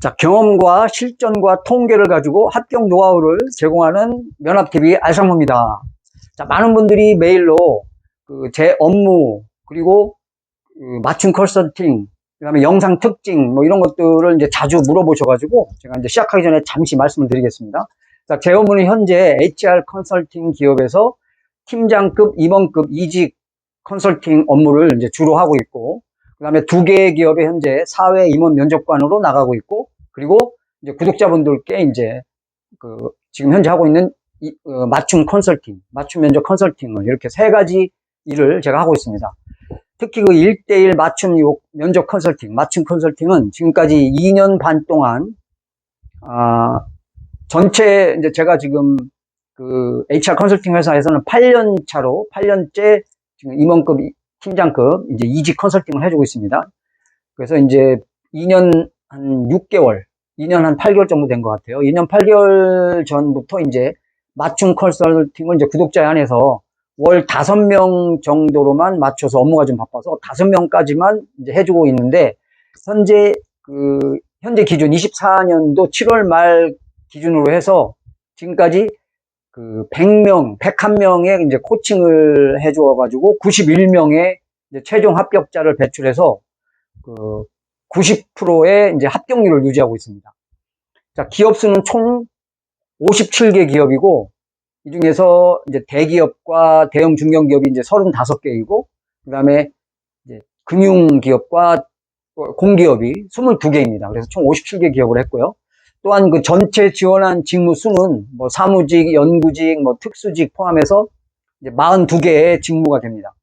자, 경험과 실전과 통계를 가지고 합격 노하우를 제공하는 면합TV 알상무입니다. 자, 많은 분들이 메일로 제 업무, 그리고 맞춤 컨설팅, 그 다음에 영상 특징, 뭐 이런 것들을 이제 자주 물어보셔가지고 제가 이제 시작하기 전에 잠시 말씀을 드리겠습니다. 자, 제 업무는 현재 HR 컨설팅 기업에서 팀장급, 임원급 이직 컨설팅 업무를 이제 주로 하고 있고, 그 다음에 2개의 기업에 현재 사회 임원 면접관으로 나가고 있고, 그리고 이제 구독자분들께 이제 지금 현재 하고 있는 맞춤 컨설팅, 맞춤 면접 컨설팅을 이렇게 3가지 일을 제가 하고 있습니다. 특히 1대1 맞춤 면접 컨설팅, 맞춤 컨설팅은 지금까지 2년 반 동안, 전체 이제 제가 지금 HR 컨설팅 회사에서는 8년 차로, 8년째 지금 임원급, 팀장급 이제 이직 컨설팅을 해주고 있습니다. 그래서 이제 2년 한 6개월, 2년 한 8개월 정도 된 것 같아요. 2년 8개월 전부터 이제 맞춤 컨설팅을 이제 구독자에 한해서 월 5명 정도로만 맞춰서 업무가 좀 바빠서 5명까지만 이제 해주고 있는데, 현재 현재 기준 24년도 7월 말 기준으로 해서 지금까지 100명, 101명의 이제 코칭을 해주어가지고 91명의 이제 최종 합격자를 배출해서 90%의 이제 합격률을 유지하고 있습니다. 자, 기업 수는 총 57개 기업이고, 이 중에서 이제 대기업과 대형 중견기업이 이제 35개이고, 그 다음에 이제 금융기업과 공기업이 22개입니다. 그래서 총 57개 기업을 했고요. 또한 전체 지원한 직무 수는 뭐 사무직, 연구직, 뭐 특수직 포함해서 이제 42개의 직무가 됩니다.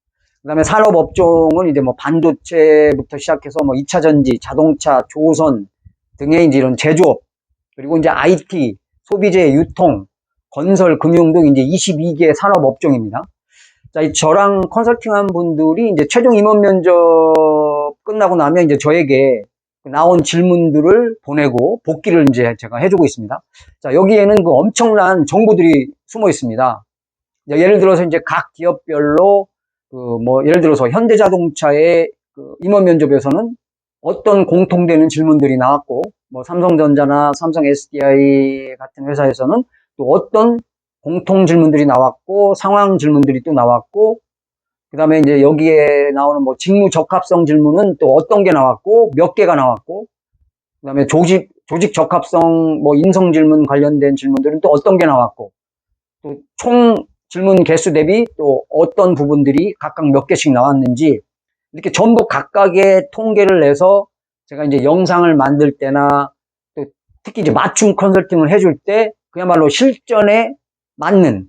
그 다음에 산업업종은 이제 뭐 반도체부터 시작해서 뭐 2차 전지, 자동차, 조선 등의 이제 이런 제조업, 그리고 이제 IT, 소비재, 유통, 건설, 금융 등 이제 22개의 산업업종입니다. 자, 저랑 컨설팅한 분들이 이제 최종 임원 면접 끝나고 나면 이제 저에게 나온 질문들을 보내고 복귀를 이제 제가 해주고 있습니다. 자, 여기에는 엄청난 정보들이 숨어 있습니다. 예를 들어서 이제 각 기업별로 뭐 예를 들어서 현대자동차의 임원 면접에서는 어떤 공통되는 질문들이 나왔고, 뭐 삼성전자나 삼성 SDI 같은 회사에서는 또 어떤 공통 질문들이 나왔고, 상황 질문들이 또 나왔고, 그 다음에 이제 여기에 나오는 뭐 직무 적합성 질문은 또 어떤 게 나왔고, 몇 개가 나왔고, 그 다음에 조직 적합성 뭐 인성 질문 관련된 질문들은 또 어떤 게 나왔고, 또 총 질문 개수 대비 또 어떤 부분들이 각각 몇 개씩 나왔는지, 이렇게 전부 각각의 통계를 내서 제가 이제 영상을 만들 때나 또 특히 이제 맞춤 컨설팅을 해줄 때 그야말로 실전에 맞는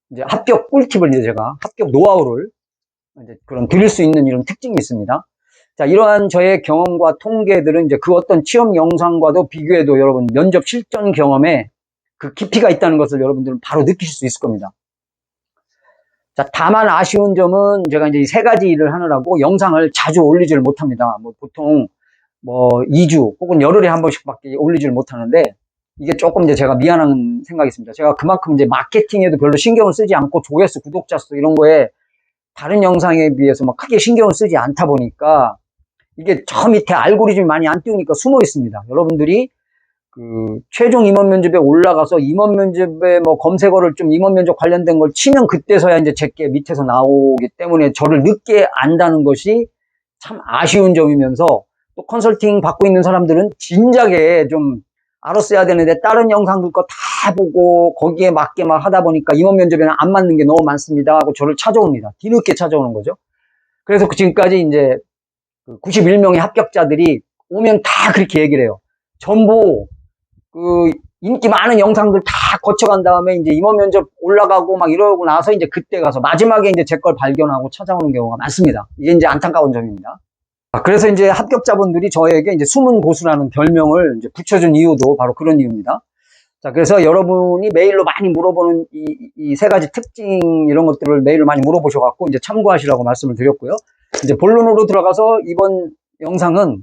이제 합격 꿀팁을 이제 제가 합격 노하우를 이제 드릴 수 있는 이런 특징이 있습니다. 자, 이러한 저의 경험과 통계들은 이제 어떤 취업 영상과도 비교해도 여러분 면접 실전 경험에 깊이가 있다는 것을 여러분들은 바로 느끼실 수 있을 겁니다. 자, 다만 아쉬운 점은 제가 이제 3가지 일을 하느라고 영상을 자주 올리지를 못합니다. 뭐 보통 뭐 2주 혹은 열흘에 한 번씩밖에 올리지를 못하는데, 이게 조금 이제 제가 미안한 생각이 있습니다. 제가 그만큼 이제 마케팅에도 별로 신경을 쓰지 않고 조회수, 구독자 수 이런 거에 다른 영상에 비해서 막 크게 신경을 쓰지 않다 보니까 이게 저 밑에 알고리즘이 많이 안 띄우니까 숨어 있습니다. 여러분들이 최종 임원 면접에 올라가서 임원 면접에 뭐 검색어를 좀 임원 면접 관련된 걸 치면 그때서야 이제 제게 밑에서 나오기 때문에 저를 늦게 안다는 것이 참 아쉬운 점이면서, 또 컨설팅 받고 있는 사람들은 진작에 좀 알았어야 되는데 다른 영상들 거 다 보고 거기에 맞게 막 하다 보니까 임원 면접에는 안 맞는 게 너무 많습니다 하고 저를 찾아옵니다. 뒤늦게 찾아오는 거죠. 그래서 지금까지 이제 91명의 합격자들이 오면 다 그렇게 얘기를 해요. 전부 인기 많은 영상들 다 거쳐간 다음에 이제 임원 면접 올라가고 막 이러고 나서 이제 그때 가서 마지막에 이제 제 걸 발견하고 찾아오는 경우가 많습니다. 이게 이제 안타까운 점입니다. 그래서 이제 합격자분들이 저에게 이제 숨은 고수라는 별명을 이제 붙여준 이유도 바로 그런 이유입니다. 자, 그래서 여러분이 메일로 많이 물어보는 이 3가지 특징 이런 것들을 메일로 많이 물어보셔갖고 이제 참고하시라고 말씀을 드렸고요. 이제 본론으로 들어가서 이번 영상은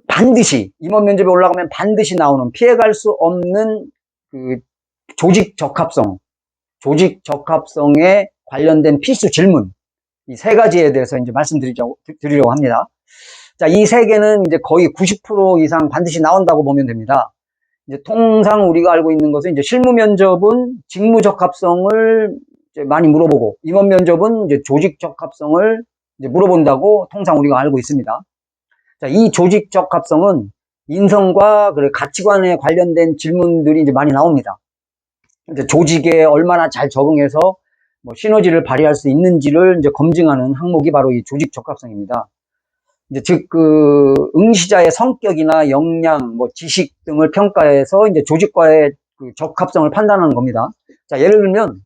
반드시 임원 면접에 올라가면 반드시 나오는 피해갈 수 없는 조직 적합성에 관련된 필수 질문, 이 3가지에 대해서 이제 말씀드리려고 합니다. 자, 이 세 개는 이제 거의 90% 이상 반드시 나온다고 보면 됩니다. 이제 통상 우리가 알고 있는 것은 이제 실무 면접은 직무 적합성을 이제 많이 물어보고 임원 면접은 이제 조직 적합성을 이제 물어본다고 통상 우리가 알고 있습니다. 자, 이 조직 적합성은 인성과 가치관에 관련된 질문들이 이제 많이 나옵니다. 이제 조직에 얼마나 잘 적응해서 뭐 시너지를 발휘할 수 있는지를 이제 검증하는 항목이 바로 이 조직 적합성입니다. 이제 즉, 응시자의 성격이나 역량, 뭐 지식 등을 평가해서 이제 조직과의 그 적합성을 판단하는 겁니다. 자, 예를 들면,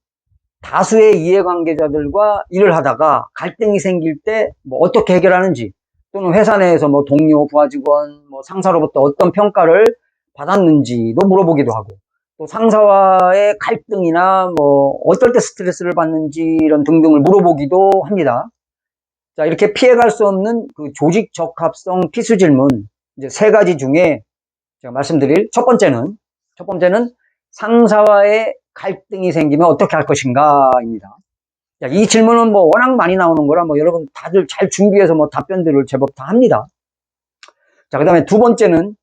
다수의 이해관계자들과 일을 하다가 갈등이 생길 때 뭐 어떻게 해결하는지, 또는 회사 내에서 뭐 동료, 부하 직원, 뭐 상사로부터 어떤 평가를 받았는지도 물어보기도 하고, 또 상사와의 갈등이나 뭐 어떨 때 스트레스를 받는지 이런 등등을 물어보기도 합니다. 자, 이렇게 피해갈 수 없는 그 조직 적합성 필수 질문, 이제 세 가지 중에 제가 말씀드릴 첫 번째는 상사와의 갈등이 생기면 어떻게 할 것인가입니다. 자, 이 질문은 뭐 워낙 많이 나오는 거라 뭐 여러분 다들 잘 준비해서 뭐 답변들을 제법 다 합니다. 자, 그 다음에 두 번째는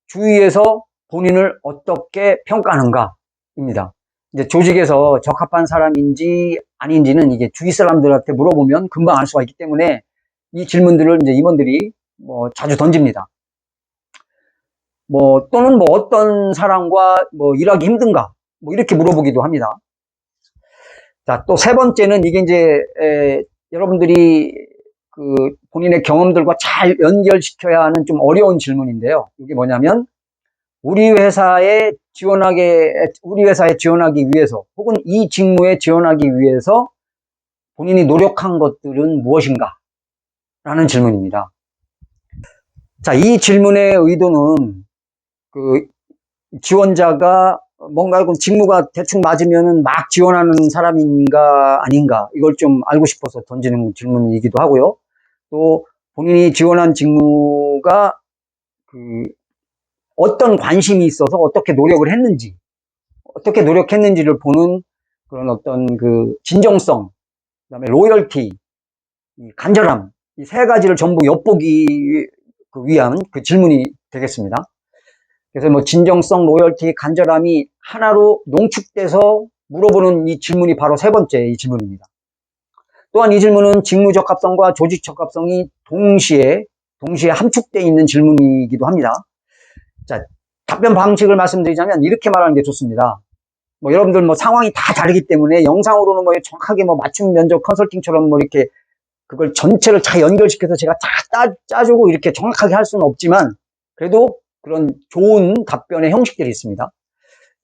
주위에서 본인을 어떻게 평가하는가입니다. 이제 조직에서 적합한 사람인지 아닌지는 이게 주위 사람들한테 물어보면 금방 알 수가 있기 때문에 이 질문들을 이제 임원들이 뭐 자주 던집니다. 뭐 또는 뭐 어떤 사람과 뭐 일하기 힘든가 뭐 이렇게 물어보기도 합니다. 자, 또 세 번째는 이게 이제 여러분들이 그 본인의 경험들과 잘 연결시켜야 하는 좀 어려운 질문인데요. 이게 뭐냐면 우리 회사에 지원하기 위해서 혹은 이 직무에 지원하기 위해서 본인이 노력한 것들은 무엇인가? 라는 질문입니다. 자, 이 질문의 의도는 그 지원자가 뭔가 직무가 대충 맞으면은 막 지원하는 사람인가 아닌가 이걸 좀 알고 싶어서 던지는 질문이기도 하고요. 또 본인이 지원한 직무가 어떤 관심이 있어서 어떻게 노력을 했는지, 어떻게 노력했는지를 보는 그런 어떤 그 진정성, 그다음에 로열티, 간절함, 이 세 가지를 전부 엿보기 위한 그 질문이 되겠습니다. 그래서 뭐 진정성, 로열티, 간절함이 하나로 농축돼서 물어보는 이 질문이 바로 세 번째 이 질문입니다. 또한 이 질문은 직무 적합성과 조직 적합성이 동시에 함축되어 있는 질문이기도 합니다. 자, 답변 방식을 말씀드리자면 이렇게 말하는 게 좋습니다. 뭐 여러분들 뭐 상황이 다 다르기 때문에 영상으로는 뭐 정확하게 뭐 맞춤 면접 컨설팅처럼 뭐 이렇게 그걸 전체를 다 연결시켜서 제가 다 짜주고 이렇게 정확하게 할 수는 없지만 그래도 그런 좋은 답변의 형식들이 있습니다.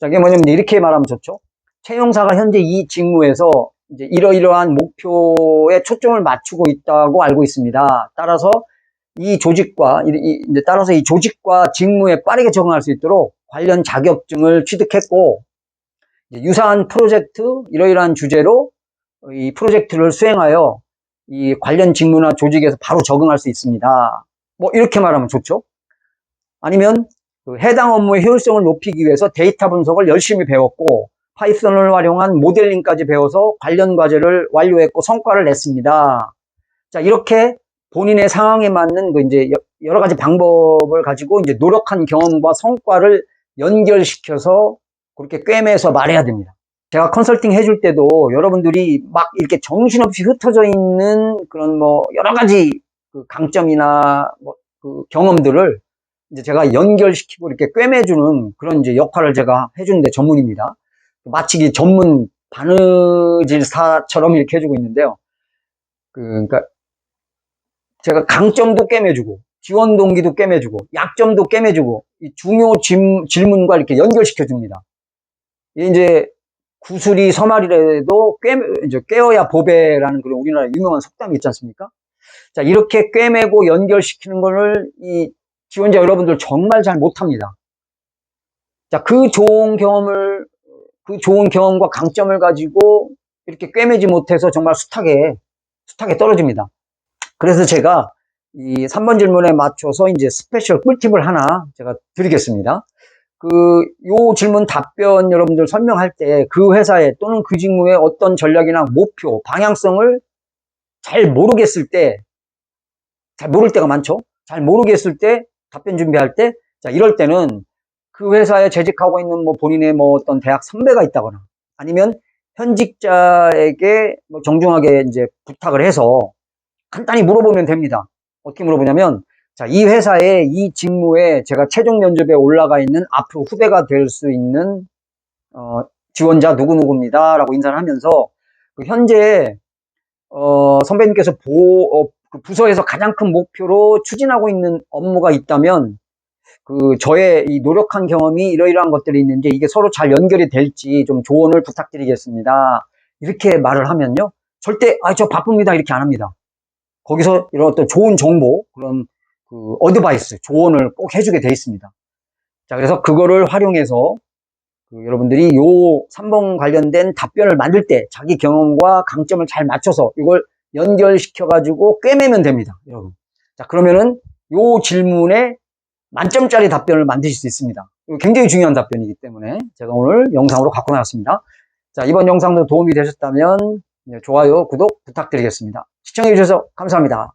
자, 이게 뭐냐면 이렇게 말하면 좋죠. 채용사가 현재 이 직무에서 이제 이러이러한 목표에 초점을 맞추고 있다고 알고 있습니다. 따라서 이 조직과 직무에 빠르게 적응할 수 있도록 관련 자격증을 취득했고, 유사한 프로젝트, 이러이러한 주제로 이 프로젝트를 수행하여 이 관련 직무나 조직에서 바로 적응할 수 있습니다. 뭐 이렇게 말하면 좋죠. 아니면 해당 업무의 효율성을 높이기 위해서 데이터 분석을 열심히 배웠고 파이썬을 활용한 모델링까지 배워서 관련 과제를 완료했고 성과를 냈습니다. 자, 이렇게 본인의 상황에 맞는 이제 여러 가지 방법을 가지고 이제 노력한 경험과 성과를 연결시켜서 그렇게 꿰매서 말해야 됩니다. 제가 컨설팅 해줄 때도 여러분들이 막 이렇게 정신없이 흩어져 있는 그런 뭐 여러 가지 그 강점이나 뭐 그 경험들을 이제 제가 연결시키고 이렇게 꿰매주는 그런 이제 역할을 제가 해주는데 전문입니다. 마치 전문 바느질사처럼 이렇게 해주고 있는데요. 그러니까 제가 강점도 꿰매주고 지원 동기도 꿰매주고 약점도 꿰매주고 이 중요 질문과 이렇게 연결시켜줍니다. 이제 구슬이 서말이라도 꿰어야 보배라는 그런 우리나라 유명한 속담이 있지 않습니까? 자, 이렇게 꿰매고 연결시키는 거를 이 지원자 여러분들 정말 잘 못합니다. 자, 그 좋은 경험과 강점을 가지고 이렇게 꿰매지 못해서 정말 숱하게 떨어집니다. 그래서 제가 이 3번 질문에 맞춰서 이제 스페셜 꿀팁을 하나 제가 드리겠습니다. 요 질문 답변 여러분들 설명할 때 그 회사에 또는 그 직무에 어떤 전략이나 목표, 방향성을 잘 모르겠을 때, 잘 모를 때가 많죠? 잘 모르겠을 때, 답변 준비할 때, 자, 이럴 때는 그 회사에 재직하고 있는 뭐 본인의 뭐 어떤 대학 선배가 있다거나 아니면 현직자에게 뭐 정중하게 이제 부탁을 해서 간단히 물어보면 됩니다. 어떻게 물어보냐면, 자, 이 회사에 이 직무에 제가 최종 면접에 올라가 있는 앞으로 후배가 될 수 있는 지원자 누구누구입니다. 라고 인사를 하면서 그 현재 선배님께서 그 부서에서 가장 큰 목표로 추진하고 있는 업무가 있다면 그 저의 이 노력한 경험이 이러이러한 것들이 있는데 이게 서로 잘 연결이 될지 좀 조언을 부탁드리겠습니다. 이렇게 말을 하면요. 절대 저 바쁩니다. 이렇게 안 합니다. 거기서 이런 어떤 좋은 정보, 그런 그 어드바이스, 조언을 꼭 해주게 돼 있습니다. 자, 그래서 그거를 활용해서 그 여러분들이 요 3번 관련된 답변을 만들 때 자기 경험과 강점을 잘 맞춰서 이걸 연결시켜가지고 꿰매면 됩니다. 여러분. 자, 그러면은 요 질문에 만점짜리 답변을 만드실 수 있습니다. 이거 굉장히 중요한 답변이기 때문에 제가 오늘 영상으로 갖고 나왔습니다. 자, 이번 영상도 도움이 되셨다면 좋아요, 구독 부탁드리겠습니다. 시청해주셔서 감사합니다.